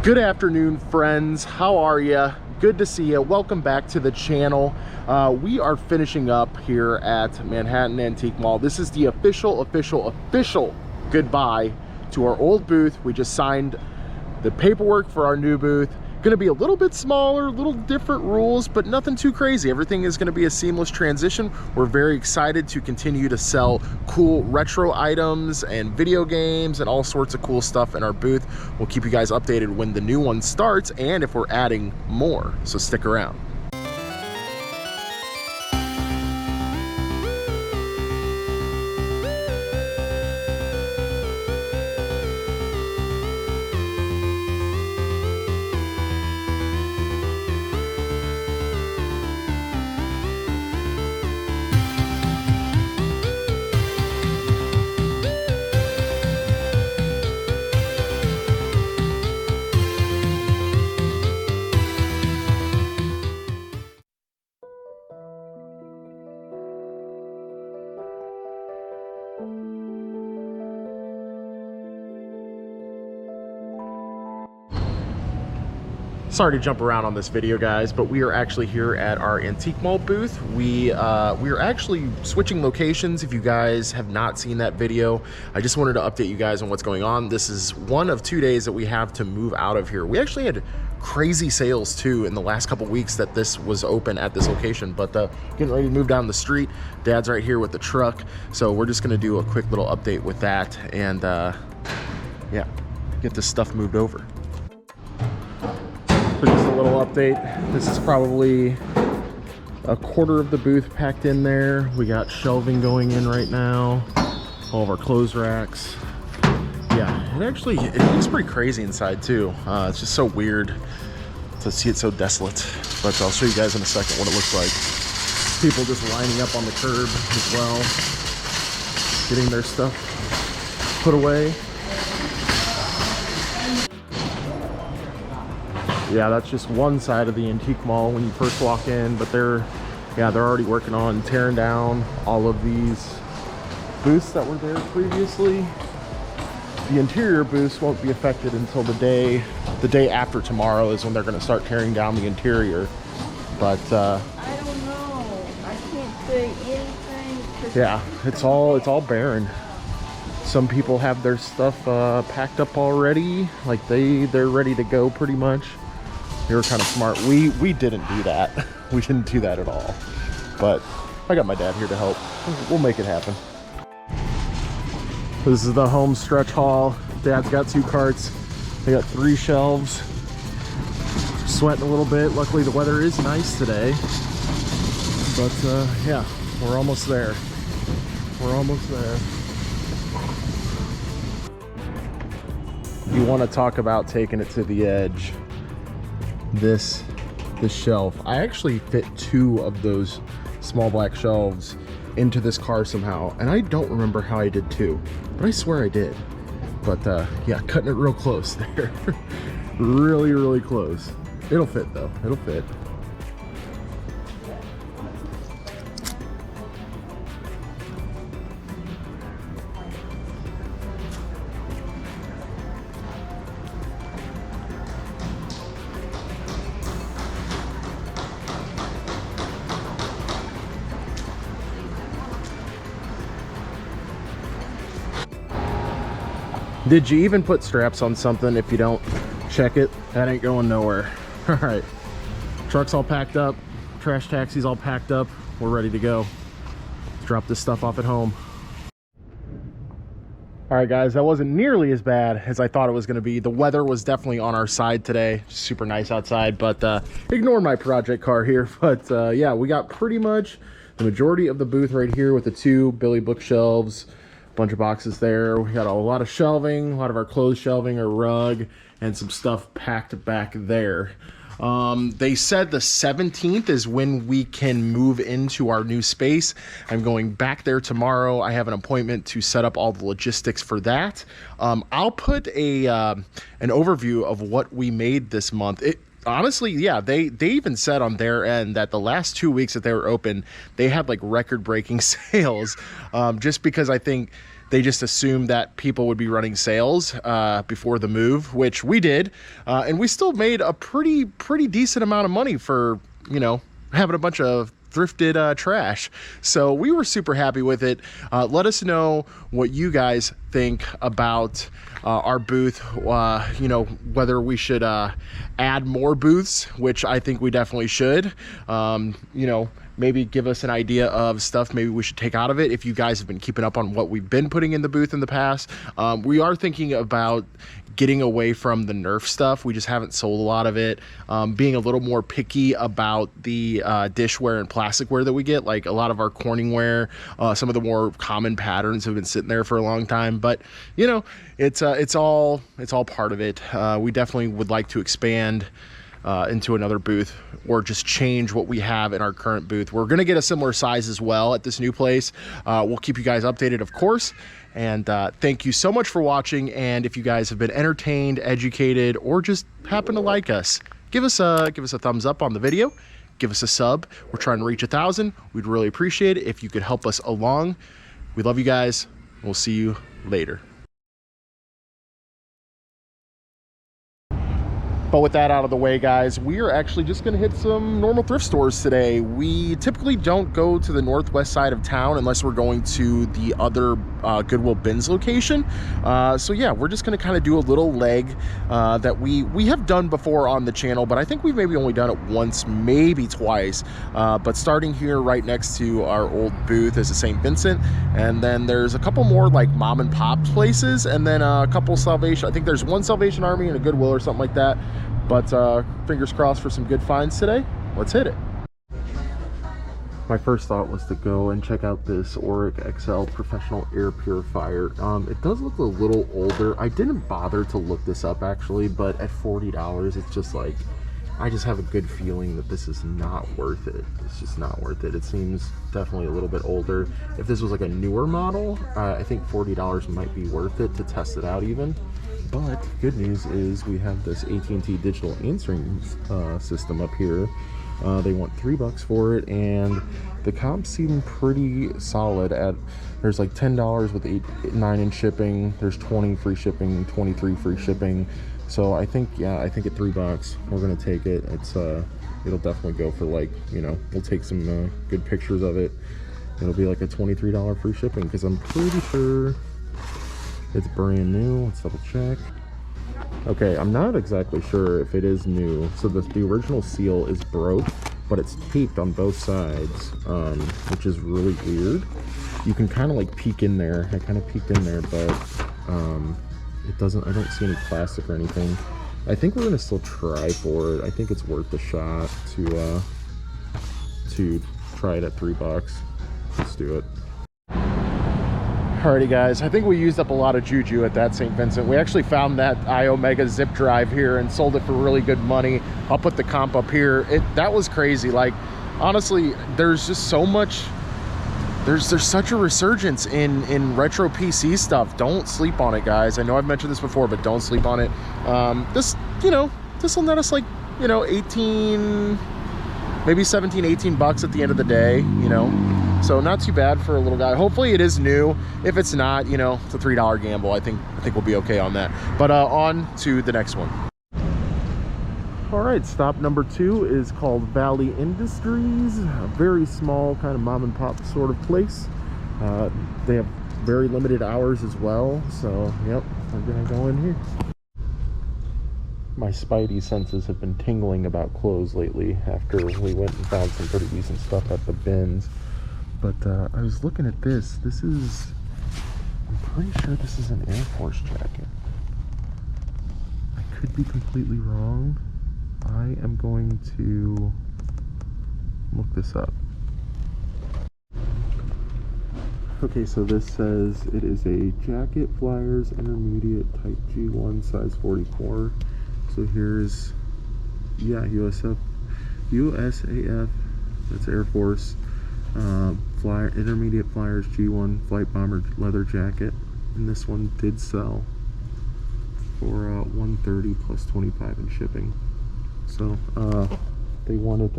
Good afternoon, friends. How are you? Good to see you. Welcome back to the channel. We are finishing up here at Manhattan Antique Mall. This is the official goodbye to our old booth. We just signed the paperwork for our new booth. Going to be a little bit smaller, little different rules, but nothing too crazy. Everything is going to be a seamless transition. We're very excited to continue to sell cool retro items and video games and all sorts of cool stuff in our booth. We'll keep you guys updated when the new one starts and if we're adding more, so stick around. Sorry to jump around on this video, guys, but we are actually here at our Antique Mall booth. We are actually switching locations. If you guys have not seen that video, I just wanted to update you guys on what's going on. This is one of 2 days that we have to move out of here. We actually had crazy sales too in the last couple weeks that this was open at this location, but getting ready to move down the street. Dad's right here with the truck, so we're just gonna do a quick little update with that and yeah, get this stuff moved over. So just a little update. This is probably a quarter of the booth packed in there. We got shelving going in right now. All of our clothes racks. Yeah, it looks pretty crazy inside too. It's just so weird to see it so desolate. But I'll show you guys in a second what it looks like. People just lining up on the curb as well, getting their stuff put away. Yeah, that's just one side of the Antique Mall when you first walk in, but they're already working on tearing down all of these booths that were there previously. The interior booths won't be affected until the day after tomorrow is when they're going to start tearing down the interior. But I don't know. I can't say anything. Yeah, it's all barren. Some people have their stuff packed up already, like they're ready to go pretty much. They were kind of smart. We didn't do that. We didn't do that at all. But I got my dad here to help. We'll make it happen. This is the home stretch haul. Dad's got 2 carts. They got 3 shelves. Sweating a little bit. Luckily the weather is nice today. But yeah, we're almost there. We're almost there. You want to talk about taking it to the edge. This shelf, I actually fit 2 of those small black shelves into this car somehow, and I don't remember how I did 2, but I swear I did. But yeah, cutting it real close there. really close. It'll fit though, it'll fit. Did you even put straps on something? If you don't check it, that ain't going nowhere. All right, truck's all packed up, trash taxi's all packed up. We're ready to go. Let's drop this stuff off at home. All right, guys, that wasn't nearly as bad as I thought it was going to be. The weather was definitely on our side today. Super nice outside, but ignore my project car here. But yeah, we got pretty much the majority of the booth right here with the 2 Billy bookshelves. Bunch of boxes there. We got a lot of shelving, a lot of our clothes shelving, our rug, and some stuff packed back there. They said the 17th is when we can move into our new space. I'm going back there tomorrow. I have an appointment to set up all the logistics for that. I'll put an overview of what we made this month. Honestly, yeah, they even said on their end that the last 2 weeks that they were open, they had like record-breaking sales, just because I think they just assumed that people would be running sales before the move, which we did, and we still made a pretty decent amount of money for, you know, having a bunch of thrifted trash. So we were super happy with it. Let us know what you guys think about our booth, you know, whether we should add more booths, which I think we definitely should. You know, maybe give us an idea of stuff maybe we should take out of it if you guys have been keeping up on what we've been putting in the booth in the past. We are thinking about getting away from the Nerf stuff. We just haven't sold a lot of it. Being a little more picky about the dishware and plasticware that we get, like a lot of our Corningware, some of the more common patterns have been sitting there for a long time. But you know, it's all part of it. We definitely would like to expand into another booth, or just change what we have in our current booth. We're gonna get a similar size as well at this new place. We'll keep you guys updated, of course. And thank you so much for watching. And if you guys have been entertained, educated, or just happen to like us, give us a thumbs up on the video. Give us a sub. We're trying to reach 1,000. We'd really appreciate it if you could help us along. We love you guys. We'll see you later. But with that out of the way, guys, we are actually just going to hit some normal thrift stores today. We typically don't go to the northwest side of town unless we're going to the other Goodwill Bins location. So yeah, we're just going to kind of do a little leg that we have done before on the channel, but I think we've maybe only done it once, maybe twice. But starting here right next to our old booth is a St. Vincent, and then there's a couple more like mom and pop places, and then a couple Salvation. I think there's one Salvation Army and a Goodwill or something like that. But fingers crossed for some good finds today. Let's hit it. My first thought was to go and check out this Auric XL professional air purifier. It does look a little older. I didn't bother to look this up actually, but at $40, it's just like, I just have a good feeling that this is not worth it. It's just not worth it. It seems definitely a little bit older. If this was like a newer model, I think $40 might be worth it to test it out even. But good news is we have this AT&T digital answering system up here. They want $3 for it, and the comps seem pretty solid. At there's like $10 with 9 in shipping. There's 20 free shipping, 23 free shipping. So I think, yeah, I think at $3 we're gonna take it. It's it'll definitely go for, like, you know, we'll take some good pictures of it. It'll be like a $23 free shipping, because I'm pretty sure it's brand new. Let's double check. Okay, I'm not exactly sure if it is new. So the original seal is broke, but it's taped on both sides, which is really weird. You can kind of like peek in there. I kind of peeked in there, but it doesn't, I don't see any plastic or anything. I think we're gonna still try for it. I think it's worth the shot to try it at $3. Let's do it. Alrighty guys, I think we used up a lot of juju at that St. Vincent. We actually found that iOmega zip drive here and sold it for really good money. I'll put the comp up here. That was crazy. Like, honestly, there's just so much, there's such a resurgence in retro PC stuff. Don't sleep on it, guys. I know I've mentioned this before, but don't sleep on it. This, you know, this will net us like, you know, 18, maybe 17, 18 bucks at the end of the day, you know. So not too bad for a little guy. Hopefully it is new. If it's not, you know, it's a $3 gamble. I think we'll be okay on that. But on to the next one. All right, stop number 2 is called Valley Industries. A very small kind of mom and pop sort of place. They have very limited hours as well. So, yep, we're gonna go in here. My spidey senses have been tingling about clothes lately after we went and found some pretty decent stuff at the bins. But I was looking at this. This is, I'm pretty sure this is an Air Force jacket. I could be completely wrong. I am going to look this up. Okay, so this says it is a jacket, flyers, intermediate, type G1, size 44. So here's, yeah, USAF, that's Air Force. Flyer, intermediate flyers, G1 flight bomber leather jacket, and this one did sell for $130 plus 25 in shipping. So they wanted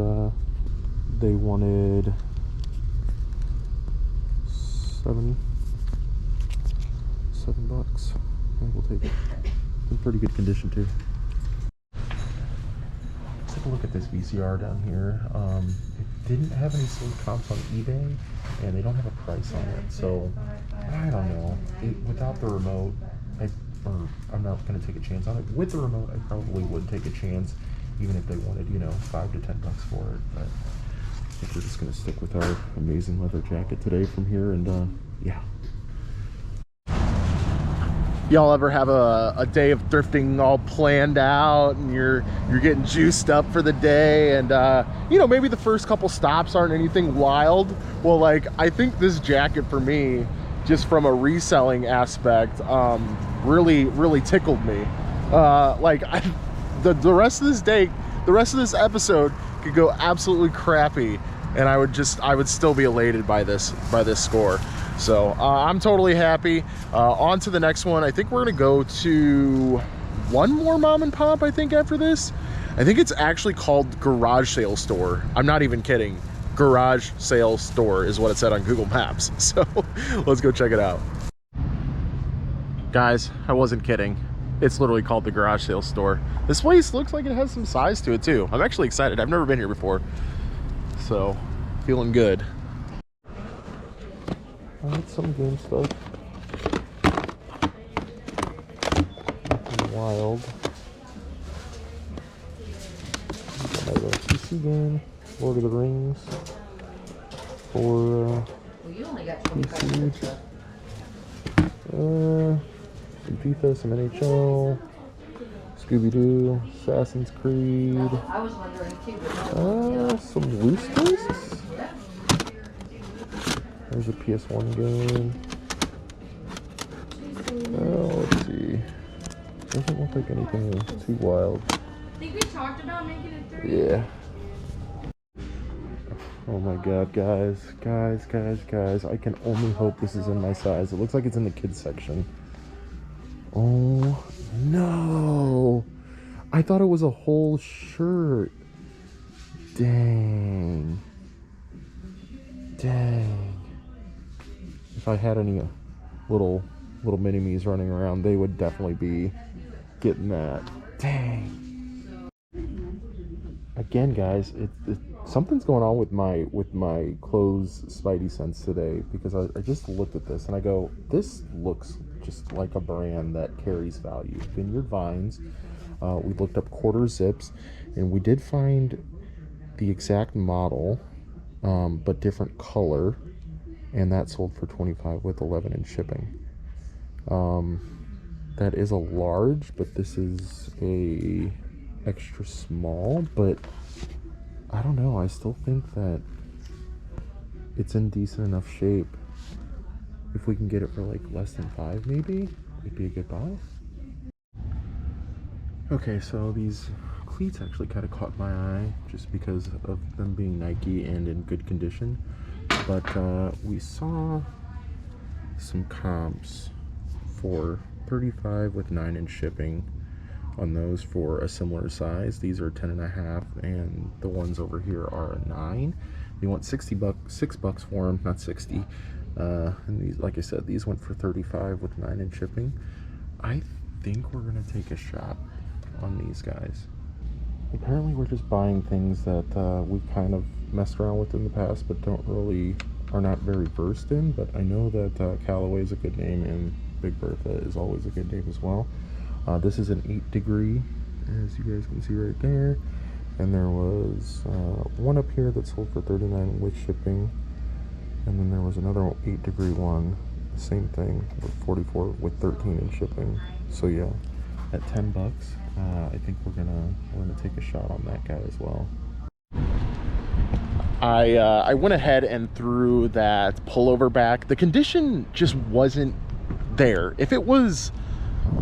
7 $7. We'll take it. In pretty good condition too. Take a look at this VCR down here. It didn't have any sold comps on eBay, and they don't have a price on it. So I don't know. Without the remote, I'm not going to take a chance on it. With the remote, I probably would take a chance, even if they wanted, you know, $5 to $10 for it. But I think we're just going to stick with our amazing leather jacket today from here, and yeah. Y'all ever have a day of thrifting all planned out, and you're getting juiced up for the day, and you know, maybe the first couple stops aren't anything wild? Well, like, I think this jacket for me, just from a reselling aspect, really tickled me. Like, the rest of this day, the rest of this episode could go absolutely crappy, and I would still be elated by this score. So I'm totally happy. On to the next one. I think we're gonna go to one more mom and pop, I think, after this. I think it's actually called Garage Sale Store. I'm not even kidding. Garage Sale Store is what it said on Google Maps. So let's go check it out. Guys, I wasn't kidding. It's literally called the Garage Sale Store. This place looks like it has some size to it too. I'm actually excited. I've never been here before. So feeling good. I need some game stuff. Nothing wild. Another PC game, Lord of the Rings, for PC. Some FIFA, some NHL, Scooby-Doo, Assassin's Creed. Some loose discs. There's a PS1 game. Let's see. Doesn't look like anything too wild. I think we talked about making it through. Yeah. Oh my god, guys. I can only hope this is in my size. It looks like it's in the kids section. Oh no. I thought it was a whole shirt. Dang. If I had any little mini-me's running around, they would definitely be getting that. Dang. Again, guys, something's going on with my clothes spidey sense today, because I just looked at this and I go, this looks just like a brand that carries value. Vineyard Vines. We looked up quarter zips, and we did find the exact model, but different color. And that sold for $25 with 11 in shipping. That is a large, but this is a extra small. But I don't know. I still think that it's in decent enough shape. If we can get it for like less than $5, maybe it'd be a good buy. Okay, so these cleats actually kind of caught my eye just because of them being Nike and in good condition. But we saw some comps for $35 with 9 in shipping on those for a similar size. These are 10.5, and the ones over here are a 9. They want $6 for them, not 60. And these, like I said, these went for $35 with 9 in shipping. I think we're gonna take a shot on these guys. Apparently we're just buying things that we've kind of messed around with in the past, but are not very versed in. But I know that Callaway is a good name, and Big Bertha is always a good name as well. This is an 8 degree, as you guys can see right there. And there was one up here that sold for $39 with shipping. And then there was another 8 degree one, same thing, with $44 with 13 in shipping. So yeah, at $10, I think we're gonna take a shot on that guy as well. I went ahead and threw that pullover back. The condition just wasn't there. If it was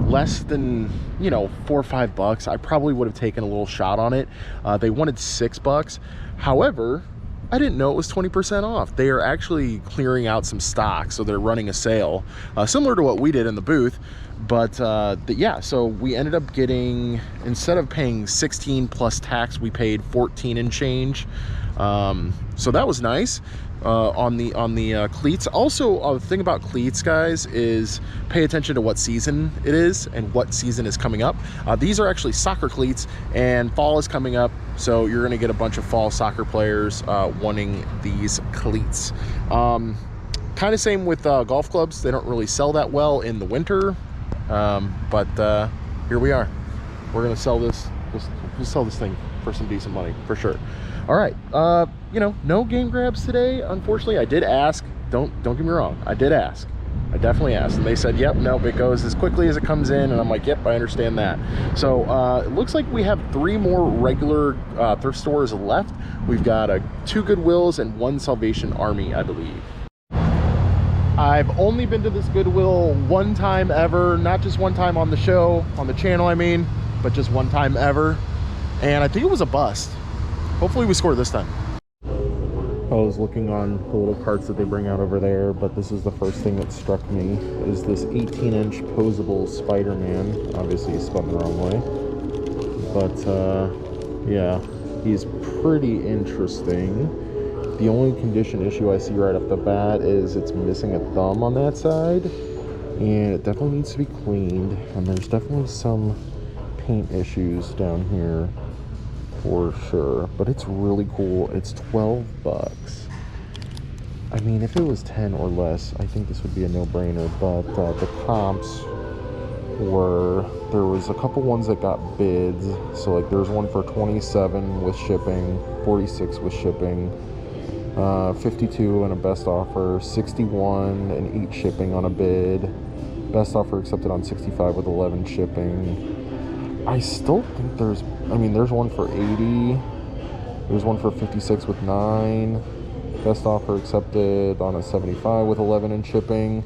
less than, you know, $4 or $5, I probably would have taken a little shot on it. They wanted $6. However, I didn't know it was 20% off. They are actually clearing out some stock, so they're running a sale, similar to what we did in the booth. But yeah, so we ended up getting, instead of paying 16 plus tax, we paid 14 and change. So that was nice. On the cleats. Also, the thing about cleats, guys, is pay attention to what season it is and what season is coming up. These are actually soccer cleats, and fall is coming up, so you're going to get a bunch of fall soccer players wanting these cleats. Kind of same with golf clubs. They don't really sell that well in the winter, but here we are. We're going to sell this. We'll sell this thing for some decent money for sure. All right, you know, no game grabs today, unfortunately. I did ask. Don't get me wrong, I did ask. I definitely asked, and they said, yep, nope, it goes as quickly as it comes in. And I'm like, yep, I understand that. So it looks like we have 3 more regular thrift stores left. We've got 2 Goodwills and 1 Salvation Army, I believe. I've only been to this Goodwill 1 time ever, not just 1 time on the show, on the channel I mean, but just 1 time ever, and I think it was a bust. Hopefully we score this time. I was looking on the little carts that they bring out over there, but this is the first thing that struck me, is this 18-inch posable Spider-Man. Obviously he's spun the wrong way, but yeah, he's pretty interesting. The only condition issue I see right off the bat is it's missing a thumb on that side, and it definitely needs to be cleaned, and there's definitely some paint issues down here for sure, but it's really cool. It's 12 bucks. I mean, if it was 10 or less, I think this would be a no-brainer, but the comps were, there was a couple ones that got bids. So like there's one for 27 with shipping, 46 with shipping, 52 and a best offer, 61 and 8 shipping on a bid, best offer accepted on 65 with 11 shipping. I still think there's, I mean, there's one for 80, there's one for 56 with 9, best offer accepted on a 75 with 11 in shipping.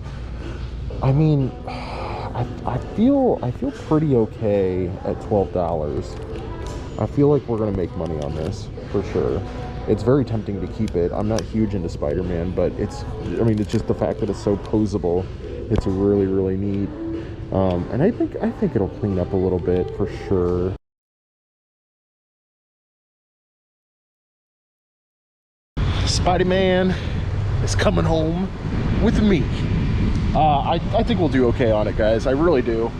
I mean, I feel pretty okay at $12. I feel like we're gonna make money on this for sure. It's very tempting to keep it. I'm not huge into Spider-Man, but it's, I mean, it's just the fact that it's so posable. It's really, really neat. And I think it'll clean up a little bit for sure. Spider-Man is coming home with me. I think we'll do okay on it, guys. I really do.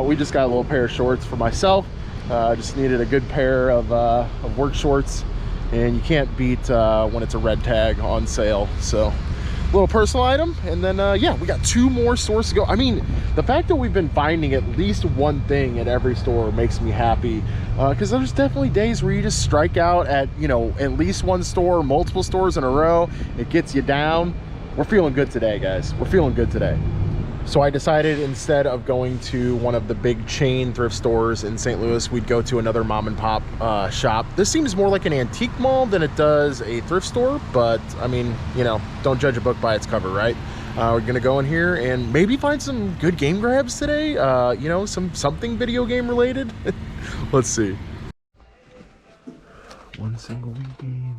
We just got a little pair of shorts for myself. Just needed a good pair of work shorts, and you can't beat when it's a red tag on sale. So little personal item, and then yeah, we got 2 more stores to go. I mean, the fact that we've been finding at least one thing at every store makes me happy, because there's definitely days where you just strike out at, you know, at least one store, multiple stores in a row. It gets you down. We're feeling good today, guys. We're feeling good today. So I decided, instead of going to one of the big chain thrift stores in St. Louis, we'd go to another mom and pop shop. This seems more like an antique mall than it does a thrift store, but I mean, you know, don't judge a book by its cover, right? We're gonna go in here and maybe find some good game grabs today. You know, something video game related. Let's see. One single week game.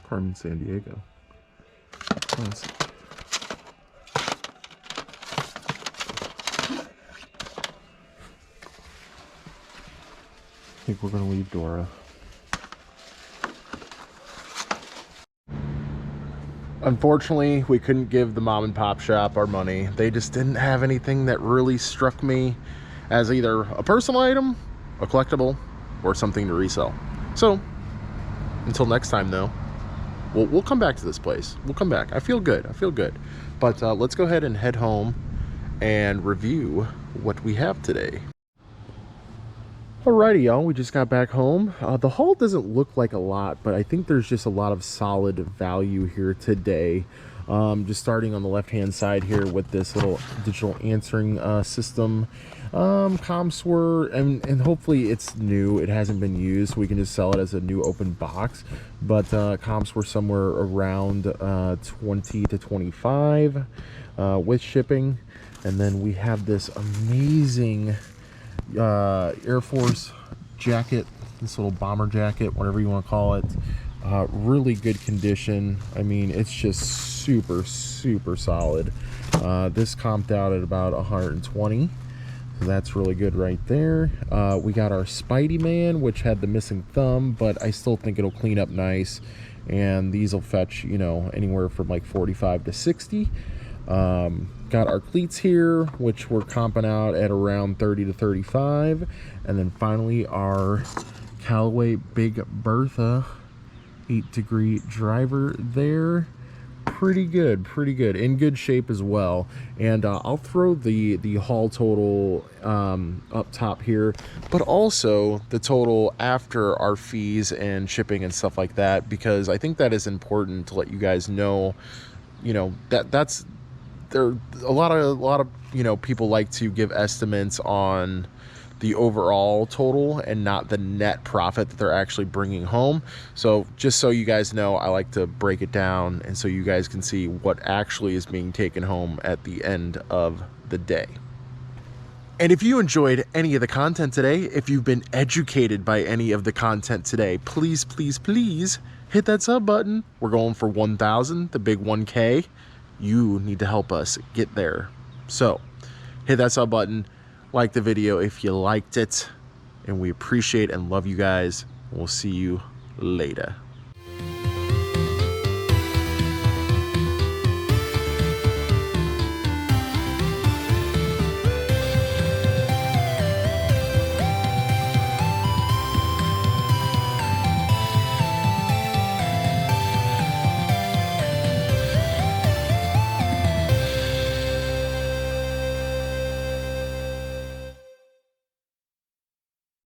Carmen San Diego. Classic. I think we're gonna leave Dora. Unfortunately, we couldn't give the mom and pop shop our money. They just didn't have anything that really struck me as either a personal item, a collectible, or something to resell. So, until next time though, we'll come back to this place. We'll come back. I feel good. I feel good. But let's go ahead and head home and review what we have today. Alrighty, y'all, we just got back home. The haul doesn't look like a lot, but I think there's just a lot of solid value here today. Just starting on the left hand side here with this little digital answering system. Comps were, and hopefully it's new, it hasn't been used, so we can just sell it as a new open box, but comps were somewhere around 20 to 25 with shipping. And then we have this amazing Air Force jacket, this little bomber jacket, whatever you want to call it. Really good condition. I mean, it's just super solid. This comped out at about 120, so that's really good right there. We got our Spidey Man, which had the missing thumb, but I still think it'll clean up nice, and these will fetch, you know, anywhere from like 45 to 60. Got our cleats here, which we're comping out at around 30 to 35. And then finally our Callaway Big Bertha 8-degree driver there. Pretty good, in good shape as well. And I'll throw the haul total up top here, but also the total after our fees and shipping and stuff like that, because I think that is important to let you guys know, you know, that's there. A lot of you know, people like to give estimates on the overall total and not the net profit that they're actually bringing home. So just so you guys know, I like to break it down, and so you guys can see what actually is being taken home at the end of the day. And if you enjoyed any of the content today, if you've been educated by any of the content today, please hit that sub button. We're going for 1,000, the big 1K. You need to help us get there. So hit that sub button, like the video if you liked it, and we appreciate and love you guys. We'll see you later.